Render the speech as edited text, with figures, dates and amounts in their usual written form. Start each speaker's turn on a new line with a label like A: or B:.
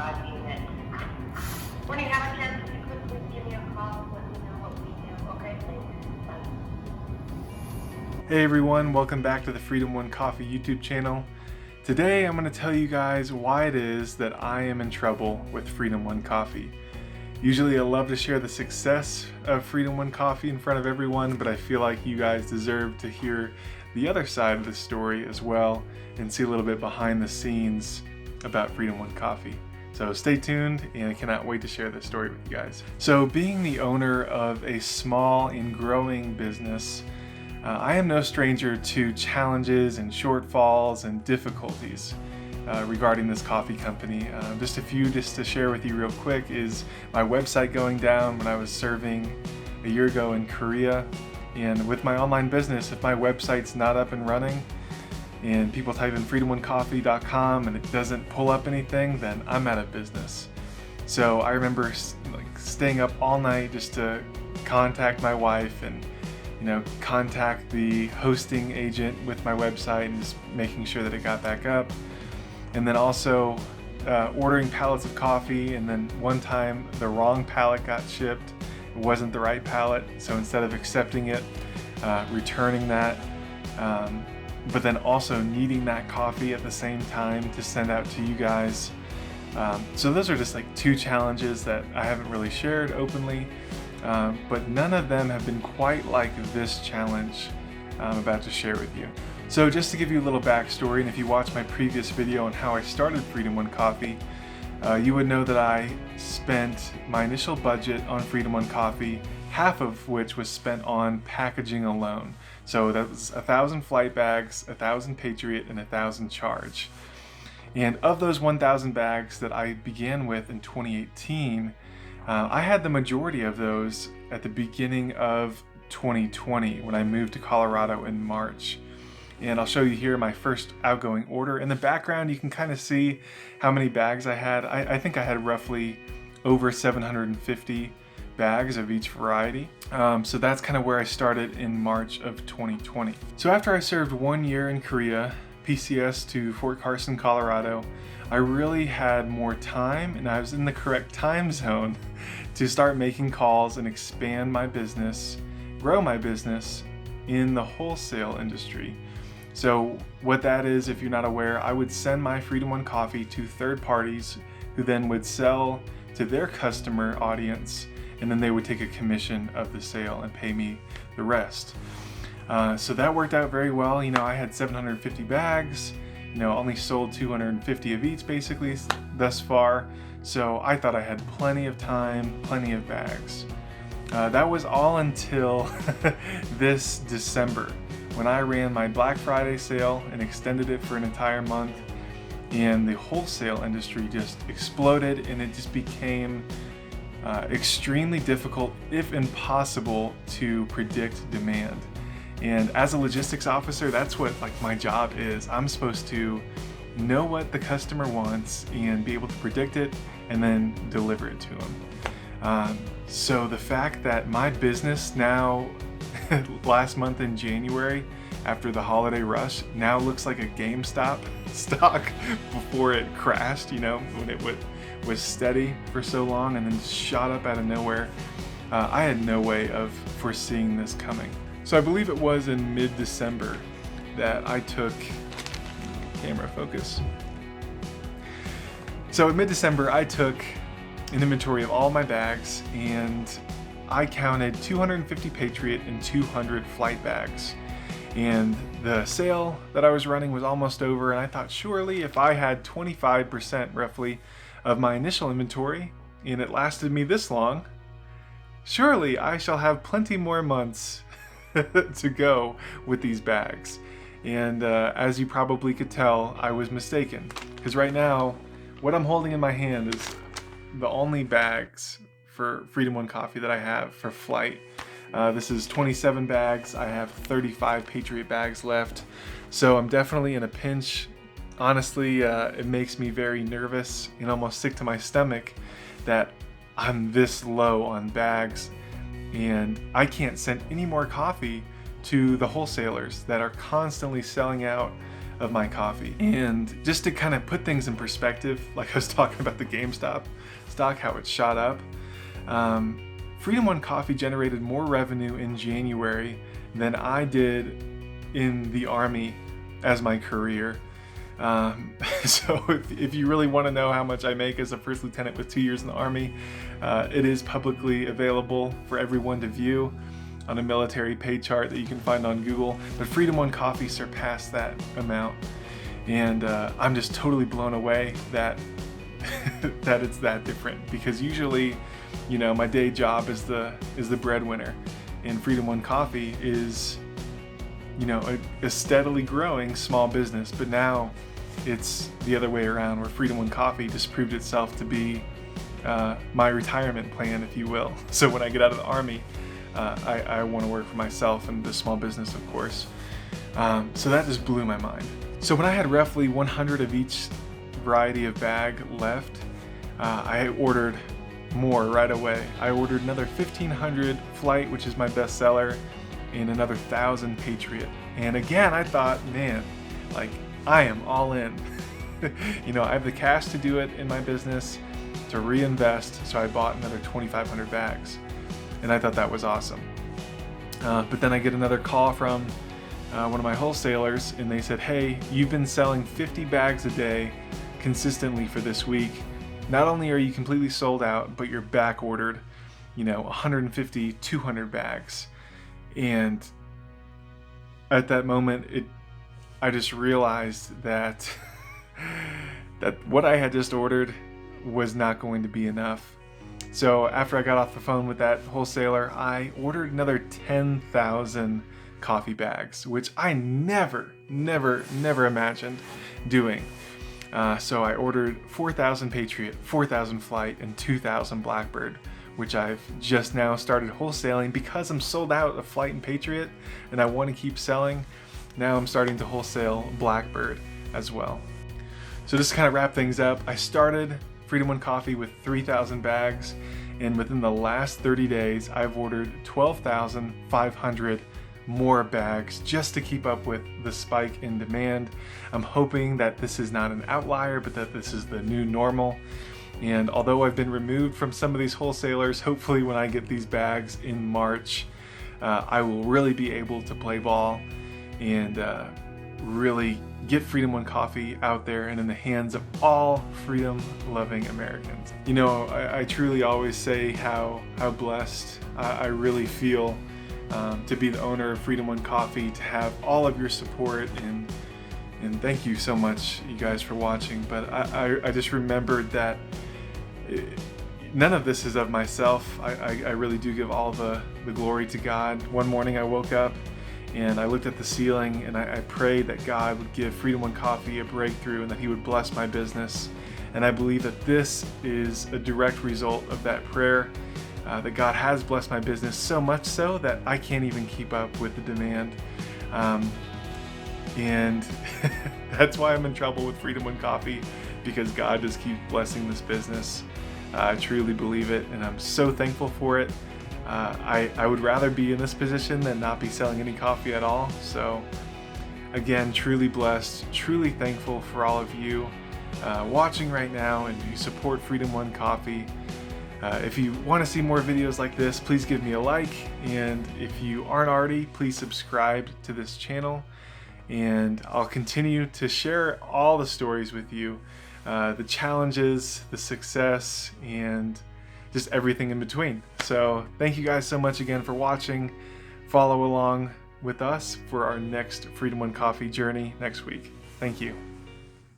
A: surpassing it. When you have a chance, if you could please give me a call, let me know what we do. Okay, thanks. Bye.
B: Hey everyone, welcome back to the Freedom One Coffee YouTube channel. Today I'm going to tell you guys why it is that I am in trouble with Freedom One Coffee. Usually I love to share the success of Freedom One Coffee in front of everyone, but I feel like you guys deserve to hear the other side of the story as well and see a little bit behind the scenes about Freedom One Coffee. So stay tuned, and I cannot wait to share this story with you guys. So being the owner of a small and growing business, I am no stranger to challenges and shortfalls and difficulties regarding this coffee company. Just to share with you real quick is my website going down when I was serving a year ago in Korea. And with my online business, if my website's not up and running and people type in freedomonecoffee.com and it doesn't pull up anything, then I'm out of business. So I remember staying up all night just to contact my wife and contact the hosting agent with my website and just making sure that it got back up. And then also ordering pallets of coffee, and then one time the wrong pallet got shipped. It wasn't the right pallet, so instead of accepting it, returning that, but then also needing that coffee at the same time to send out to you guys. So those are just like two challenges that I haven't really shared openly, but none of them have been quite like this challenge I'm about to share with you. So just to give you a little backstory, and if you watched my previous video on how I started Freedom One Coffee, you would know that I spent my initial budget on Freedom One Coffee, half of which was spent on packaging alone. So that was 1,000 flight bags, 1,000 Patriot, and 1,000 Charge. And of those 1,000 bags that I began with in 2018, I had the majority of those at the beginning of 2020 when I moved to Colorado in March. And I'll show you here my first outgoing order. In the background, you can kind of see how many bags I had. I think I had roughly over 750 bags of each variety. So that's kind of where I started in March of 2020. So after I served 1 year in Korea, PCS to Fort Carson, Colorado, I really had more time and I was in the correct time zone to start making calls and expand my business, grow my business in the wholesale industry. So what that is, if you're not aware, I would send my Freedom One Coffee to third parties who then would sell to their customer audience, and then they would take a commission of the sale and pay me the rest. So that worked out very well. I had 750 bags, only sold 250 of each basically thus far. So I thought I had plenty of time, plenty of bags. That was all until this December, when I ran my Black Friday sale and extended it for an entire month, and the wholesale industry just exploded, and it just became extremely difficult, if impossible, to predict demand. And as a logistics officer, that's what my job is. I'm supposed to know what the customer wants and be able to predict it and then deliver it to them. So the fact that my business now last month in January, after the holiday rush, now looks like a GameStop stock before it crashed, when it was steady for so long and then shot up out of nowhere. I had no way of foreseeing this coming. So I believe it was in mid-December that I took, camera focus. So in mid-December, I took an inventory of all my bags, and I counted 250 Patriot and 200 flight bags. And the sale that I was running was almost over, and I thought surely if I had 25% roughly of my initial inventory, and it lasted me this long, surely I shall have plenty more months to go with these bags. And as you probably could tell, I was mistaken, because right now what I'm holding in my hand is the only bags for Freedom One Coffee that I have for flight. This is 27 bags. I have 35 Patriot bags left, so I'm definitely in a pinch. Honestly, it makes me very nervous and almost sick to my stomach that I'm this low on bags, and I can't send any more coffee to the wholesalers that are constantly selling out of my coffee. And just to kind of put things in perspective, like I was talking about the GameStop stock, how it shot up, Freedom One Coffee generated more revenue in January than I did in the Army as my career. So if you really want to know how much I make as a first lieutenant with 2 years in the Army, it is publicly available for everyone to view on a military pay chart that you can find on Google. But Freedom One Coffee surpassed that amount, and I'm just totally blown away that that it's that different, because usually, you know, my day job is the breadwinner, and Freedom One Coffee is, you know, a steadily growing small business. But now it's the other way around, where Freedom One Coffee just proved itself to be my retirement plan, if you will. So when I get out of the Army, I want to work for myself and the small business, of course. So that just blew my mind. So when I had roughly 100 of each variety of bag left, I ordered more right away. I ordered another 1,500 Flight, which is my best seller, and another 1,000 Patriot. And again, I thought, man, like, I am all in. You know, I have the cash to do it in my business, to reinvest, so I bought another 2,500 bags. And I thought that was awesome. But then I get another call from one of my wholesalers, and they said, hey, you've been selling 50 bags a day consistently for this week. Not only are you completely sold out, but you're back ordered, you know, 150, 200 bags. And at that moment, I just realized that that what I had just ordered was not going to be enough. So after I got off the phone with that wholesaler, I ordered another 10,000 coffee bags, which I never imagined doing. So I ordered 4,000 Patriot, 4,000 Flight, and 2,000 Blackbird, which I've just now started wholesaling because I'm sold out of Flight and Patriot and I want to keep selling. Now I'm starting to wholesale Blackbird as well. So just to kind of wrap things up, I started Freedom One Coffee with 3,000 bags, and within the last 30 days, I've ordered 12,500 more bags just to keep up with the spike in demand. I'm hoping that this is not an outlier, but that this is the new normal. And although I've been removed from some of these wholesalers, hopefully when I get these bags in March, I will really be able to play ball and really get Freedom One Coffee out there and in the hands of all freedom-loving Americans. You know, I truly always say how blessed I really feel to be the owner of Freedom One Coffee, to have all of your support, and thank you so much, you guys, for watching. But I just remembered that none of this is of myself. I really do give all the glory to God. One morning I woke up and I looked at the ceiling and I prayed that God would give Freedom One Coffee a breakthrough and that He would bless my business. And I believe that this is a direct result of that prayer, that God has blessed my business so much so that I can't even keep up with the demand. And that's why I'm in trouble with Freedom One Coffee, because God just keeps blessing this business. I truly believe it, and I'm so thankful for it. I would rather be in this position than not be selling any coffee at all. So again, truly blessed, truly thankful for all of you watching right now, and you support Freedom One Coffee. If you want to see more videos like this, please give me a like, and if you aren't already, please subscribe to this channel, and I'll continue to share all the stories with you, the challenges, the success, and just everything in between. So thank you guys so much again for watching. Follow along with us for our next Freedom One Coffee journey next week. Thank you.